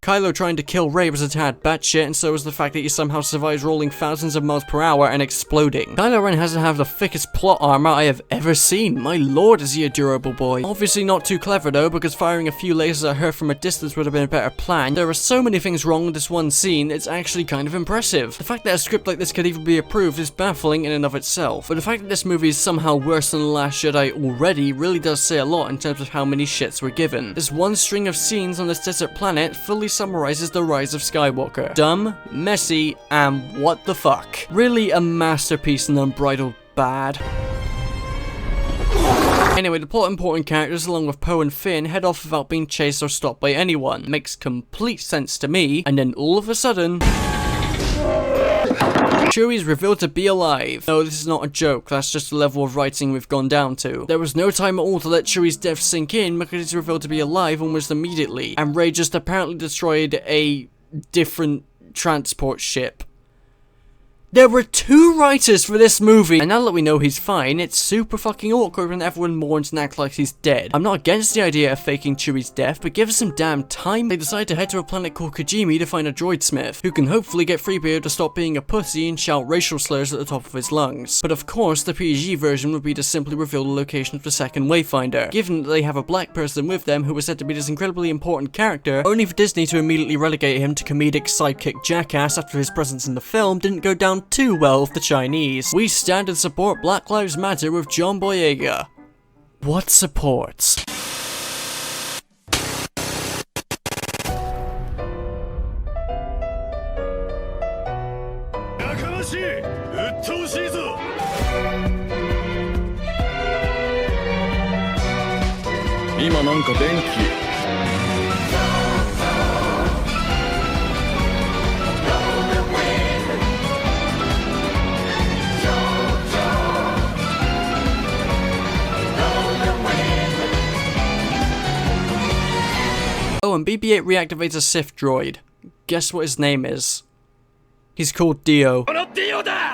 Kylo trying to kill Rey was a tad batshit, and so was the fact that he somehow survives rolling thousands of miles per hour and exploding. Kylo Ren hasn't had the thickest plot armor I have ever seen. My lord, is he a durable boy. Obviously not too clever though, because firing a few lasers at her from a distance would have been a better plan. There are so many things wrong with this one scene, it's actually kind of impressive. The fact that a script like this could even be approved is baffling in and of itself, but the fact that this movie is somehow worse than The Last Jedi already really does say a lot in terms of how many shits were given. This one string of scenes on this desert planet fully summarizes the rise of Skywalker. Dumb, messy, and what the fuck. Really a masterpiece in unbridled bad. Anyway, the plot important characters along with Poe and Finn head off without being chased or stopped by anyone. Makes complete sense to me, and then all of a sudden... Chewie's revealed to be alive. No, this is not a joke, that's just the level of writing we've gone down to. There was no time at all to let Chewie's death sink in because he's revealed to be alive almost immediately, and Rey just apparently destroyed a different transport ship. There were 2 writers for this movie, and now that we know he's fine, it's super fucking awkward when everyone mourns and acts like he's dead. I'm not against the idea of faking Chewie's death, but give us some damn time. They decide to head to a planet called Kijimi to find a droid smith, who can hopefully get 3PO to stop being a pussy and shout racial slurs at the top of his lungs. But of course, the PG version would be to simply reveal the location of the second Wayfinder, given that they have a black person with them who was said to be this incredibly important character, only for Disney to immediately relegate him to comedic sidekick jackass after his presence in the film didn't go down too well with the Chinese. We stand and support Black Lives Matter with John Boyega. What supports? Kakashi, 鬱陶しいぞ。今なんか電気。Oh, and BB-8 reactivates a Sith droid. Guess what his name is? He's called Dio.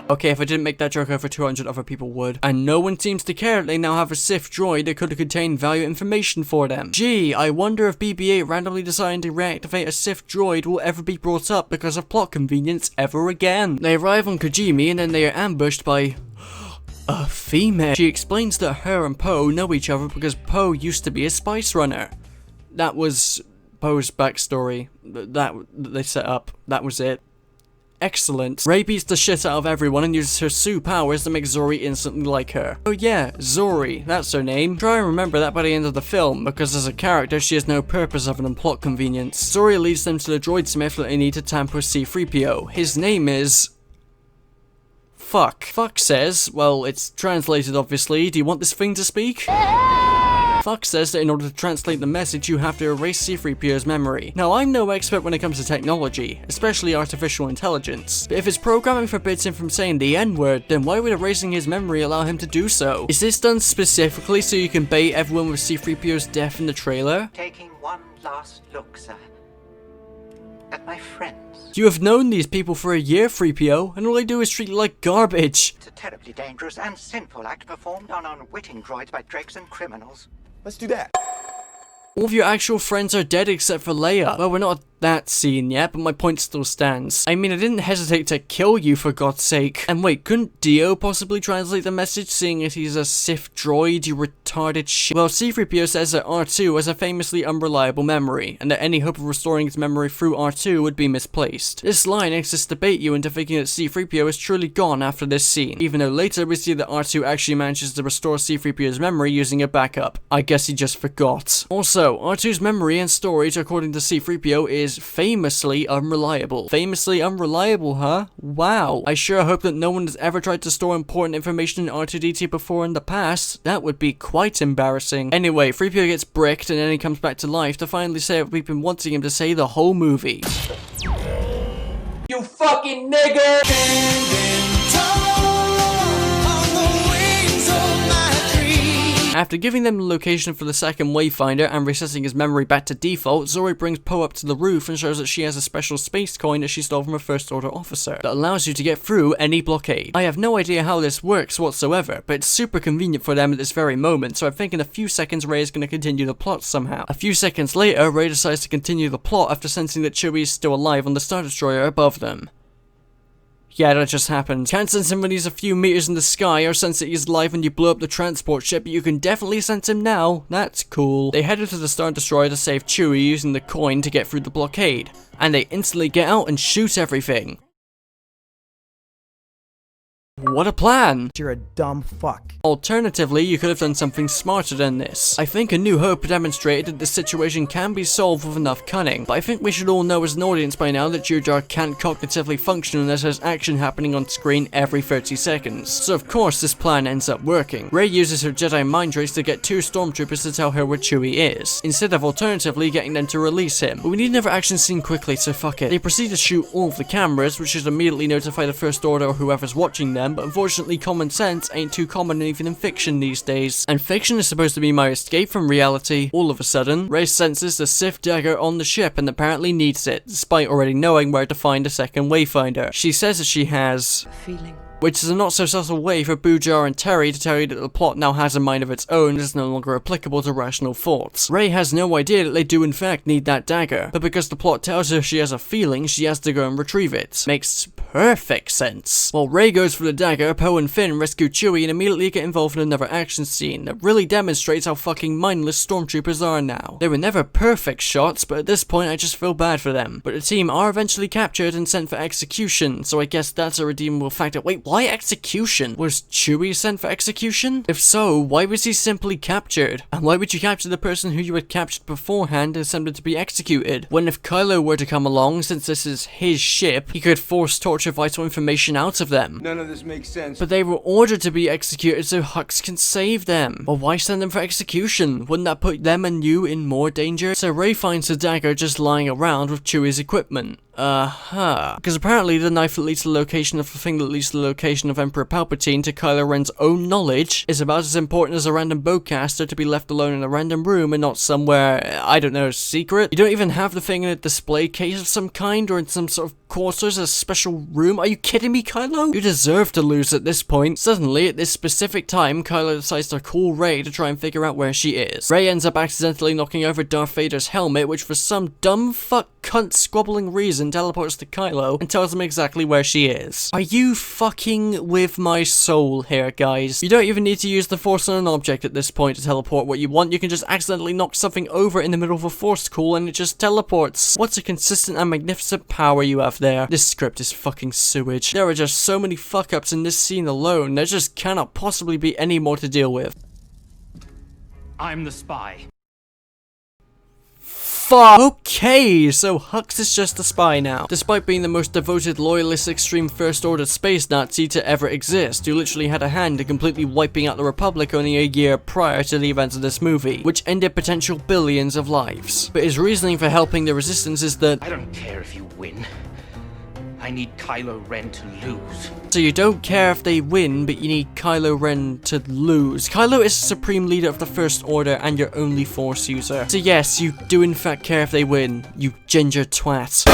Okay, if I didn't make that joke, over 200 other people would. And no one seems to care that they now have a Sith droid that could contain valuable information for them. Gee, I wonder if BB-8 randomly deciding to reactivate a Sith droid will ever be brought up because of plot convenience ever again. They arrive on Kijimi and then they are ambushed by... a female. She explains that her and Poe know each other because Poe used to be a spice runner. That was... Poe's backstory that they set up. That was it. Excellent. Rey beats the shit out of everyone and uses her Sue powers to make Zori instantly like her. Oh yeah, Zori, that's her name. Try and remember that by the end of the film, because as a character she has no purpose other than plot convenience. Zori leads them to the droid smith that they need to tamper with C-3PO. His name is... Fuck. Fuck says, well, it's translated obviously, do you want this thing to speak? Fuck says that in order to translate the message, you have to erase C-3PO's memory. Now, I'm no expert when it comes to technology, especially artificial intelligence, but if it's programming forbids him from saying the N-word, then why would erasing his memory allow him to do so? Is this done specifically so you can bait everyone with C-3PO's death in the trailer? Taking one last look, sir, at my friends. You have known these people for a year, 3PO, and all they do is treat you like garbage. It's a terribly dangerous and sinful act performed on unwitting droids by dregs and criminals. Let's do that. All of your actual friends are dead except for Leia. Well, we're not at that scene yet, but my point still stands. I mean, I didn't hesitate to kill you for God's sake. And wait, couldn't Dio possibly translate the message, seeing as he's a Sith droid, you retarded shit? Well, C-3PO says that R2 has a famously unreliable memory, and that any hope of restoring his memory through R2 would be misplaced. This line exists to bait you into thinking that C-3PO is truly gone after this scene, even though later we see that R2 actually manages to restore C-3PO's memory using a backup. I guess he just forgot. Also, R2's memory and storage, according to C-3PO, is famously unreliable. Famously unreliable, huh? Wow. I sure hope that no one has ever tried to store important information in R2-D2 before in the past. That would be quite embarrassing. Anyway, 3PO gets bricked and then he comes back to life to finally say what we've been wanting him to say the whole movie. You fucking nigger! After giving them the location for the second Wayfinder and resetting his memory back to default, Zoro brings Poe up to the roof and shows that she has a special space coin that she stole from a First Order officer that allows you to get through any blockade. I have no idea how this works whatsoever, but it's super convenient for them at this very moment, so I think in a few seconds Rey is going to continue the plot somehow. A few seconds later, Rey decides to continue the plot after sensing that Chewie is still alive on the Star Destroyer above them. Yeah, that just happened. Can't sense him when he's a few meters in the sky, or sense that he's alive when you blow up the transport ship, but you can definitely sense him now. That's cool. They headed to the Star Destroyer to save Chewie using the coin to get through the blockade, and they instantly get out and shoot everything. What a plan! You're a dumb fuck. Alternatively, you could have done something smarter than this. I think A New Hope demonstrated that this situation can be solved with enough cunning, but I think we should all know as an audience by now that Jar Jar can't cognitively function unless there's action happening on screen every 30 seconds. So of course this plan ends up working. Rey uses her Jedi mind tricks to get 2 stormtroopers to tell her where Chewie is, instead of alternatively getting them to release him. But we need another action scene quickly, so fuck it. They proceed to shoot all of the cameras, which should immediately notify the First Order or whoever's watching them, but unfortunately common sense ain't too common even in fiction these days. And fiction is supposed to be my escape from reality. All of a sudden, Rey senses the Sith Dagger on the ship and apparently needs it, despite already knowing where to find a second Wayfinder. She says that she has feeling, which is a not so subtle way for Boojar and Terry to tell you that the plot now has a mind of its own and is no longer applicable to rational thoughts. Rey has no idea that they do in fact need that dagger, but because the plot tells her she has a feeling, she has to go and retrieve it. Makes perfect sense. While Rey goes for the dagger, Poe and Finn rescue Chewie and immediately get involved in another action scene that really demonstrates how fucking mindless stormtroopers are now. They were never perfect shots, but at this point I just feel bad for them. But the team are eventually captured and sent for execution, so I guess that's a redeemable factor. Wait, why execution? Was Chewie sent for execution? If so, why was he simply captured? And why would you capture the person who you had captured beforehand and send them to be executed? When if Kylo were to come along, since this is his ship, he could force torture vital information out of them. None of this makes sense. But they were ordered to be executed so Hux can save them. Or why send them for execution? Wouldn't that put them and you in more danger? So Rey finds the dagger just lying around with Chewie's equipment. Because apparently the knife that leads to the location of the thing that leads to the location of Emperor Palpatine to Kylo Ren's own knowledge is about as important as a random bowcaster to be left alone in a random room and not somewhere, I don't know, secret. You don't even have the thing in a display case of some kind or in some sort of quarters, a special room. Are you kidding me, Kylo? You deserve to lose at this point. Suddenly, at this specific time, Kylo decides to call Rey to try and figure out where she is. Rey ends up accidentally knocking over Darth Vader's helmet, which for some dumb fuck cunt squabbling reason teleports to Kylo and tells him exactly where she is. Are you fucking with my soul here, guys? You don't even need to use the Force on an object at this point to teleport what you want. You can just accidentally knock something over in the middle of a Force call and it just teleports. What a consistent and magnificent power you have there. This script is fucking sewage. There are just so many fuck-ups in this scene alone. There just cannot possibly be any more to deal with. I'm the spy. Fuck. Okay, so Hux is just a spy now. Despite being the most devoted, loyalist, extreme First Order space Nazi to ever exist, who literally had a hand in completely wiping out the Republic only a year prior to the events of this movie, which ended potential billions of lives. But his reasoning for helping the Resistance is that I don't care if you win. I need Kylo Ren to lose. So you don't care if they win, but you need Kylo Ren to lose. Kylo is the supreme leader of the First Order and your only Force user. So yes, you do in fact care if they win, you ginger twat.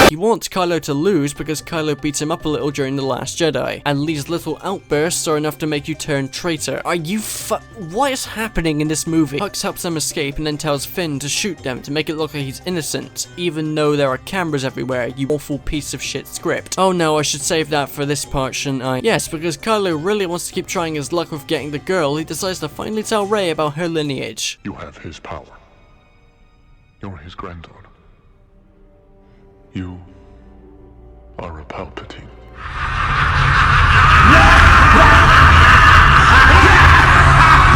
He wants Kylo to lose because Kylo beats him up a little during The Last Jedi, and Lee's little outbursts are enough to make you turn traitor. Are you what is happening in this movie? Hux helps them escape and then tells Finn to shoot them to make it look like he's innocent, even though there are cameras everywhere, you awful piece of shit script. Oh no, I should save that for this part, shouldn't I? Yes, because Kylo really wants to keep trying his luck with getting the girl, he decides to finally tell Rey about her lineage. You have his power. You're his granddaughter. You are a Palpatine.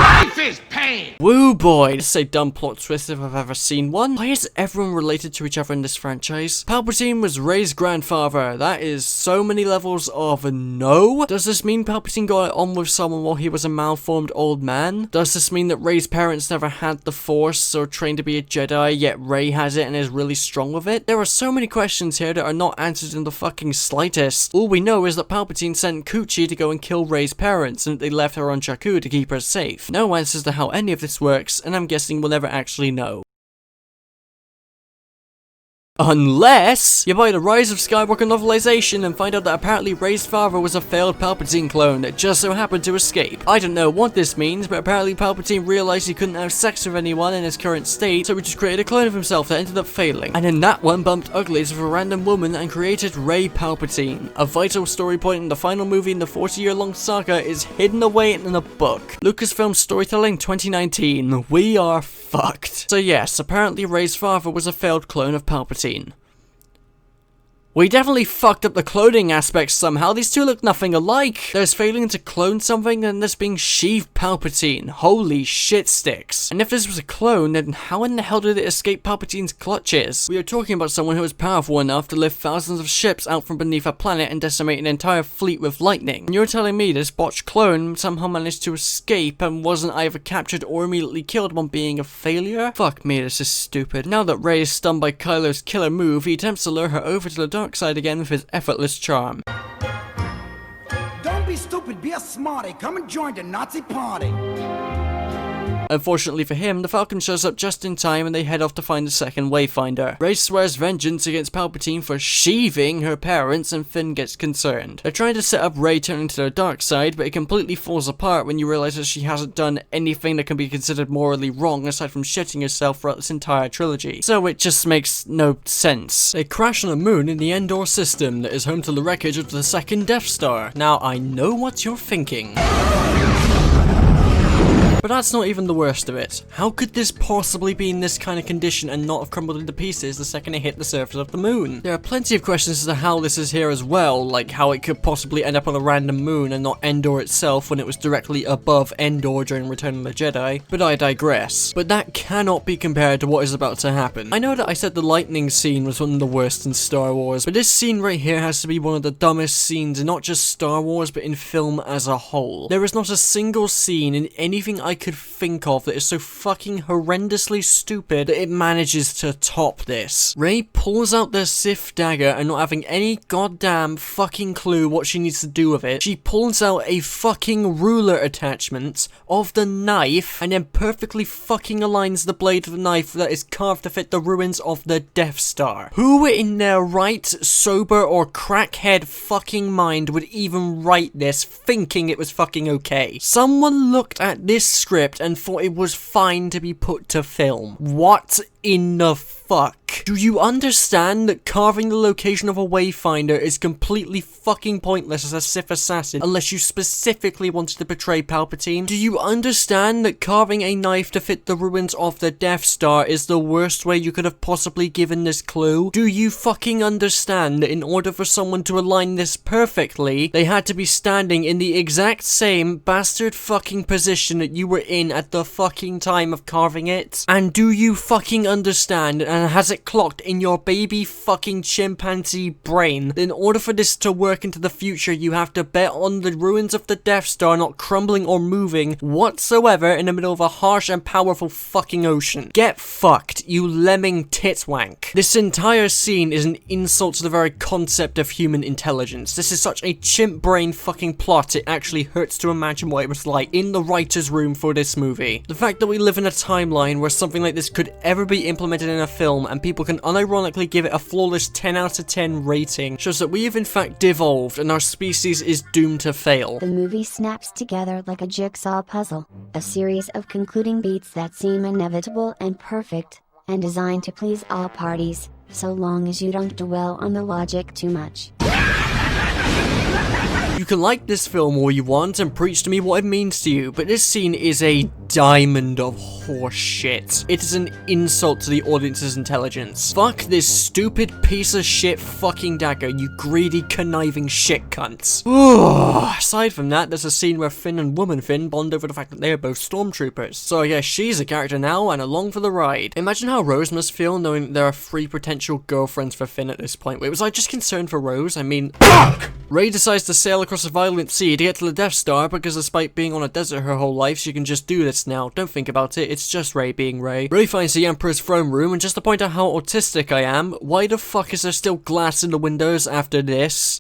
Life is pain! Woo! Oh boy, this is a dumb plot twist if I've ever seen one. Why is everyone related to each other in this franchise? Palpatine was Rey's grandfather. That is so many levels of no. Does this mean Palpatine got on with someone while he was a malformed old man? Does this mean that Rey's parents never had the Force or trained to be a Jedi, yet Rey has it and is really strong with it? There are so many questions here that are not answered in the fucking slightest. All we know is that Palpatine sent Coochie to go and kill Rey's parents, and they left her on Jakku to keep her safe. No answers to how any of this works, and I'm guessing we'll never actually know. Unless you buy the Rise of Skywalker novelization and find out that apparently Rey's father was a failed Palpatine clone that just so happened to escape. I don't know what this means, but apparently Palpatine realized he couldn't have sex with anyone in his current state, so he just created a clone of himself that ended up failing. And in that one bumped uglies with a random woman and created Rey Palpatine. A vital story point in the final movie in the 40-year-long saga is hidden away in a book. Lucasfilm Storytelling 2019. We are fucked. So yes, apparently Rey's father was a failed clone of Palpatine. We definitely fucked up the cloning aspects somehow. These two look nothing alike. There's failing to clone something and there's being Sheev Palpatine. Holy shit sticks. And if this was a clone, then how in the hell did it escape Palpatine's clutches? We are talking about someone who is powerful enough to lift thousands of ships out from beneath a planet and decimate an entire fleet with lightning. And you're telling me this botched clone somehow managed to escape and wasn't either captured or immediately killed while being a failure? Fuck me, this is stupid. Now that Rey is stunned by Kylo's killer move, he attempts to lure her over to the dark side again with his effortless charm. Don't be stupid, be a smarty. Come and join the Nazi party. Unfortunately for him, the Falcon shows up just in time and they head off to find the second Wayfinder. Rey swears vengeance against Palpatine for sheeving her parents and Finn gets concerned. They're trying to set up Rey turning to the dark side, but it completely falls apart when you realize that she hasn't done anything that can be considered morally wrong aside from shitting herself throughout this entire trilogy. So it just makes no sense. They crash on a moon in the Endor system that is home to the wreckage of the second Death Star. Now I know what you're thinking. But that's not even the worst of it. How could this possibly be in this kind of condition and not have crumbled into pieces the second it hit the surface of the moon? There are plenty of questions as to how this is here as well, like how it could possibly end up on a random moon and not Endor itself when it was directly above Endor during Return of the Jedi, but I digress. But that cannot be compared to what is about to happen. I know that I said the lightning scene was one of the worst in Star Wars, but this scene right here has to be one of the dumbest scenes in not just Star Wars but in film as a whole. There is not a single scene in anything I could think of that is so fucking horrendously stupid that it manages to top this. Rey pulls out the Sith Dagger and not having any goddamn fucking clue what she needs to do with it, she pulls out a fucking ruler attachment of the knife and then perfectly fucking aligns the blade of the knife that is carved to fit the ruins of the Death Star. Who in their right, sober, or crackhead fucking mind would even write this thinking it was fucking okay? Someone looked at this script and thought it was fine to be put to film. What in the fuck? Do you understand that carving the location of a Wayfinder is completely fucking pointless as a Sith assassin unless you specifically wanted to portray Palpatine? Do you understand that carving a knife to fit the ruins of the Death Star is the worst way you could have possibly given this clue? Do you fucking understand that in order for someone to align this perfectly, they had to be standing in the exact same bastard fucking position that you were in at the fucking time of carving it? And do you fucking understand, and has it clocked in your baby fucking chimpanzee brain, that in order for this to work into the future you have to bet on the ruins of the Death Star not crumbling or moving whatsoever in the middle of a harsh and powerful fucking ocean? Get fucked, you lemming titwank. This entire scene is an insult to the very concept of human intelligence. This is such a chimp brain fucking plot it actually hurts to imagine what it was like in the writer's room for this movie. The fact that we live in a timeline where something like this could ever be implemented in a film and people can unironically give it a flawless 10 out of 10 rating shows that we have in fact devolved and our species is doomed to fail. The movie snaps together like a jigsaw puzzle, a series of concluding beats that seem inevitable and perfect, and designed to please all parties, so long as you don't dwell on the logic too much. You can like this film all you want and preach to me what it means to you, but this scene is a diamond of horse shit. It is an insult to the audience's intelligence. Fuck this stupid piece of shit fucking dagger, you greedy, conniving shit cunts. Aside from that, there's a scene where Finn and Woman Finn bond over the fact that they are both stormtroopers. So I guess she's a character now and along for the ride. Imagine how Rose must feel knowing that there are 3 potential girlfriends for Finn at this point. Wait, was I just concerned for Rose? I mean, fuck! Rey decides to sail across a violent sea to get to the Death Star because despite being on a desert her whole life, she can just do this now. Don't think about it, it's just Rey being Rey. Rey finds the Emperor's throne room, and just to point out how autistic I am, why the fuck is there still glass in the windows after this?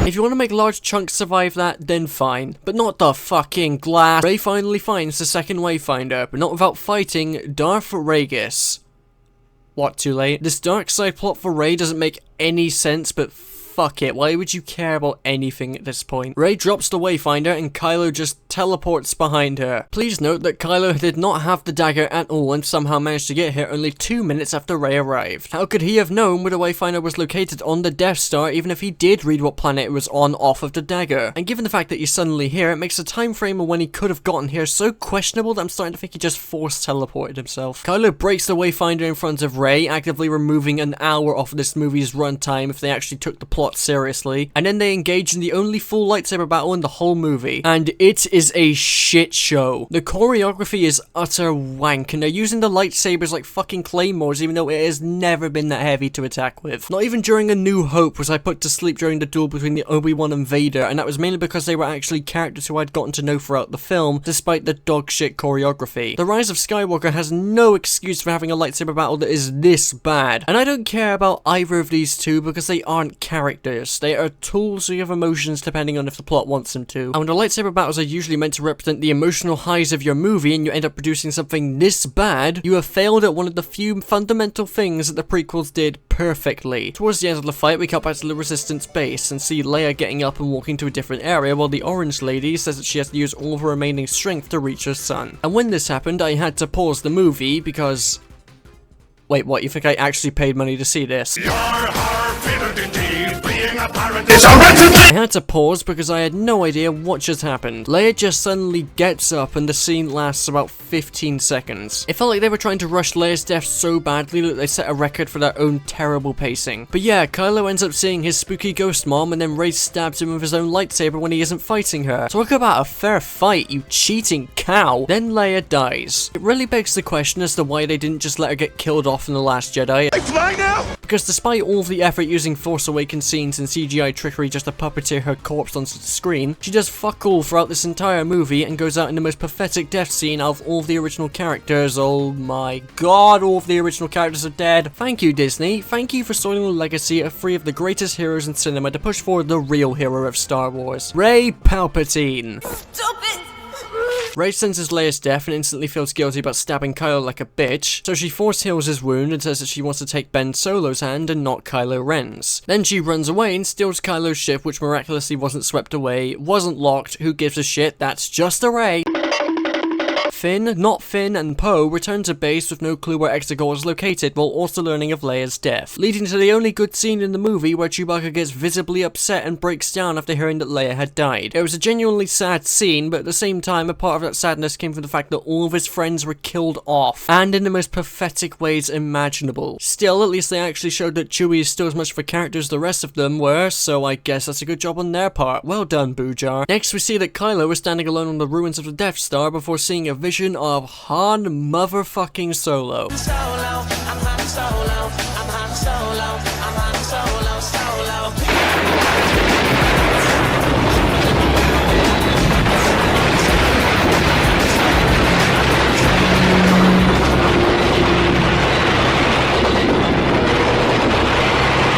If you want to make large chunks survive that, then fine. But not the fucking glass. Rey finally finds the second Wayfinder, but not without fighting Darth Ragus. What, too late? This dark side plot for Rey doesn't make any sense, but fuck it, why would you care about anything at this point? Rey drops the Wayfinder and Kylo just teleports behind her. Please note that Kylo did not have the dagger at all and somehow managed to get here only 2 minutes after Rey arrived. How could he have known where the Wayfinder was located on the Death Star even if he did read what planet it was on off of the dagger? And given the fact that he's suddenly here, it makes the time frame of when he could have gotten here so questionable that I'm starting to think he just force teleported himself. Kylo breaks the Wayfinder in front of Rey, actively removing an hour off of this movie's runtime if they actually took the plot seriously, and then they engage in the only full lightsaber battle in the whole movie, and it is a shit show. The choreography is utter wank, and they're using the lightsabers like fucking claymores even though it has never been that heavy to attack with. Not even during A New Hope was I put to sleep during the duel between the Obi-Wan and Vader, and that was mainly because they were actually characters who I'd gotten to know throughout the film, despite the dog shit choreography. The Rise of Skywalker has no excuse for having a lightsaber battle that is this bad, and I don't care about either of these two because they aren't characters. They are tools who have emotions depending on if the plot wants them to. And when the lightsaber battles are usually meant to represent the emotional highs of your movie and you end up producing something this bad, you have failed at one of the few fundamental things that the prequels did perfectly. Towards the end of the fight, we cut back to the Resistance base and see Leia getting up and walking to a different area while the Orange Lady says that she has to use all of her remaining strength to reach her son. And when this happened, I had to pause the movie because... Wait, what? You think I actually paid money to see this? I had to pause because I had no idea what just happened. Leia just suddenly gets up and the scene lasts about 15 seconds. It felt like they were trying to rush Leia's death so badly that they set a record for their own terrible pacing. But yeah, Kylo ends up seeing his spooky ghost mom and then Rey stabs him with his own lightsaber when he isn't fighting her. Talk about a fair fight, you cheating cow. Then Leia dies. It really begs the question as to why they didn't just let her get killed off in The Last Jedi. I fly now! Because despite all of the effort using Force Awakens scenes and CGI trickery just to puppeteer her corpse onto the screen, she does fuck all throughout this entire movie and goes out in the most pathetic death scene out of all of the original characters. Oh my god, all of the original characters are dead. Thank you, Disney. Thank you for soiling the legacy of 3 of the greatest heroes in cinema to push forward the real hero of Star Wars, Rey Palpatine. Stop it! Rey senses Leia's death and instantly feels guilty about stabbing Kylo like a bitch, so she force heals his wound and says that she wants to take Ben Solo's hand and not Kylo Ren's. Then she runs away and steals Kylo's ship, which miraculously wasn't swept away, wasn't locked, who gives a shit, that's just a Rey. Finn, not Finn, and Poe return to base with no clue where Exegol is located while also learning of Leia's death, leading to the only good scene in the movie where Chewbacca gets visibly upset and breaks down after hearing that Leia had died. It was a genuinely sad scene, but at the same time a part of that sadness came from the fact that all of his friends were killed off, and in the most pathetic ways imaginable. Still, at least they actually showed that Chewie is still as much of a character as the rest of them were, so I guess that's a good job on their part. Well done, Boojar. Next we see that Kylo is standing alone on the ruins of the Death Star before seeing a vision of Han motherfucking Solo.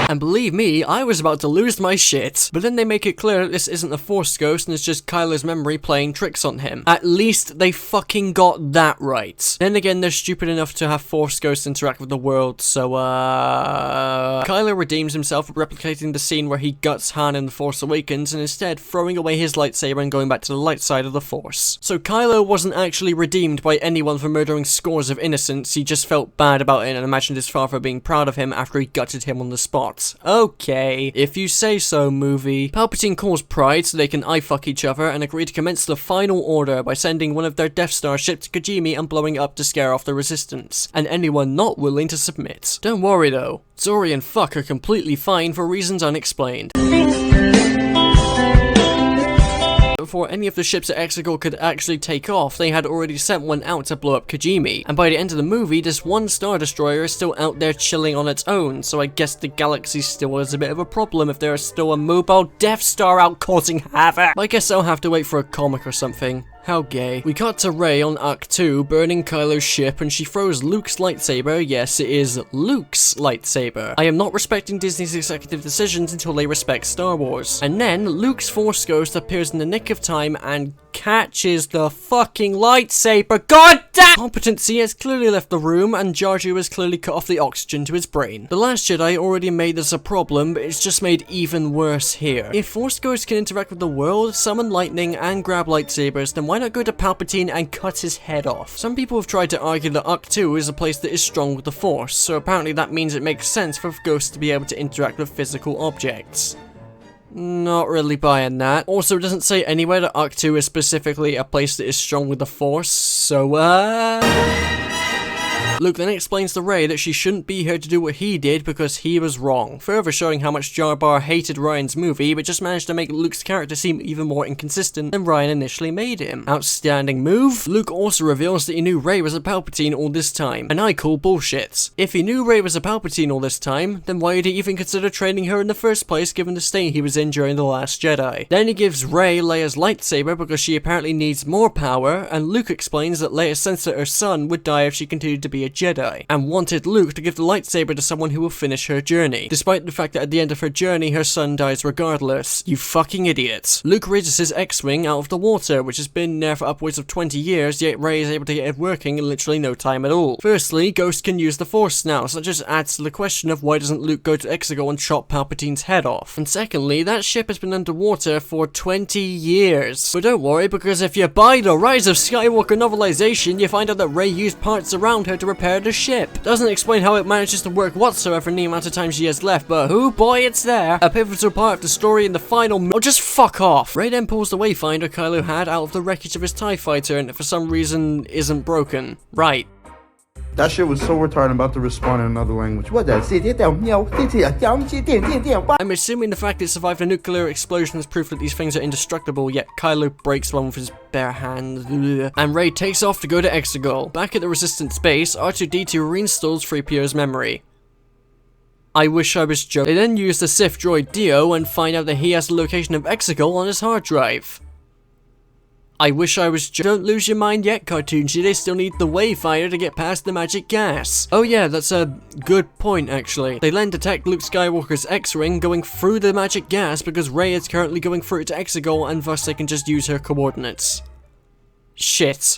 And believe me, I was about to lose my shit. But then they make it clear that this isn't a Force ghost and it's just Kylo's memory playing tricks on him. At least they fucking got that right. Then again, they're stupid enough to have Force ghosts interact with the world, so Kylo redeems himself by replicating the scene where he guts Han in The Force Awakens and instead throwing away his lightsaber and going back to the light side of the Force. So Kylo wasn't actually redeemed by anyone for murdering scores of innocents, he just felt bad about it and imagined his father being proud of him after he gutted him on the spot. Okay, if you say so, movie. Palpatine calls Pride so they can eye-fuck each other and agree to commence the Final Order by sending one of their Death Star ships to Kijimi and blowing it up to scare off the Resistance, and anyone not willing to submit. Don't worry though, Zori and Fuck are completely fine for reasons unexplained. Before any of the ships at Exegol could actually take off, they had already sent one out to blow up Kijimi, and by the end of the movie, this one Star Destroyer is still out there chilling on its own, so I guess the galaxy still is a bit of a problem if there is still a mobile Death Star out causing havoc. I guess I'll have to wait for a comic or something. How gay. We cut to Rey on Arc 2 burning Kylo's ship and she throws Luke's lightsaber. Yes, it is Luke's lightsaber. I am not respecting Disney's executive decisions until they respect Star Wars. And then Luke's Force Ghost appears in the nick of time and catches the fucking lightsaber. God damn! Competency has clearly left the room and Jar Jar has clearly cut off the oxygen to his brain. The Last Jedi already made this a problem, but it's just made even worse here. If Force Ghosts can interact with the world, summon lightning and grab lightsabers, then why not go to Palpatine and cut his head off? Some people have tried to argue that Arc 2 is a place that is strong with the Force, so apparently that means it makes sense for ghosts to be able to interact with physical objects. Not really buying that. Also, it doesn't say anywhere that Arc 2 is specifically a place that is strong with the Force, so Luke then explains to Rey that she shouldn't be here to do what he did because he was wrong, further showing how much Jar Jar hated Ryan's movie, but just managed to make Luke's character seem even more inconsistent than Ryan initially made him. Outstanding move. Luke also reveals that he knew Rey was a Palpatine all this time, and I call bullshit. If he knew Rey was a Palpatine all this time, then why did he even consider training her in the first place given the state he was in during The Last Jedi? Then he gives Rey Leia's lightsaber because she apparently needs more power, and Luke explains that Leia sensed that her son would die if she continued to be a Jedi, and wanted Luke to give the lightsaber to someone who will finish her journey, despite the fact that at the end of her journey her son dies regardless. You fucking idiot. Luke raises his X-Wing out of the water, which has been there for upwards of 20 years, yet Rey is able to get it working in literally no time at all. Firstly, Ghost can use the Force now, so that just adds to the question of why doesn't Luke go to Exegol and chop Palpatine's head off. And secondly, that ship has been underwater for 20 years. But don't worry, because if you buy the Rise of Skywalker novelization, you find out that Rey used parts around her to repair the ship. Doesn't explain how it manages to work whatsoever in the amount of time she has left, but who boy, it's there. A pivotal part of the story in the final Oh, just fuck off. Rey then pulls the Wayfinder Kylo had out of the wreckage of his TIE fighter and for some reason isn't broken. Right. That shit was so retarded, I'm about to respond in another language. I'm assuming the fact it survived a nuclear explosion is proof that these things are indestructible, yet Kylo breaks one with his bare hand. And Rey takes off to go to Exegol. Back at the Resistance base, R2-D2 reinstalls 3PO's memory. I wish I was joking. They then use the Sith droid Dio and find out that he has the location of Exegol on his hard drive. I wish I was Don't lose your mind yet, Cartoonshi, they still need the Wayfinder to get past the magic gas. Oh yeah, that's a good point actually. They then detect Luke Skywalker's X-Ring going through the magic gas because Rey is currently going through it to Exegol and thus they can just use her coordinates. Shit.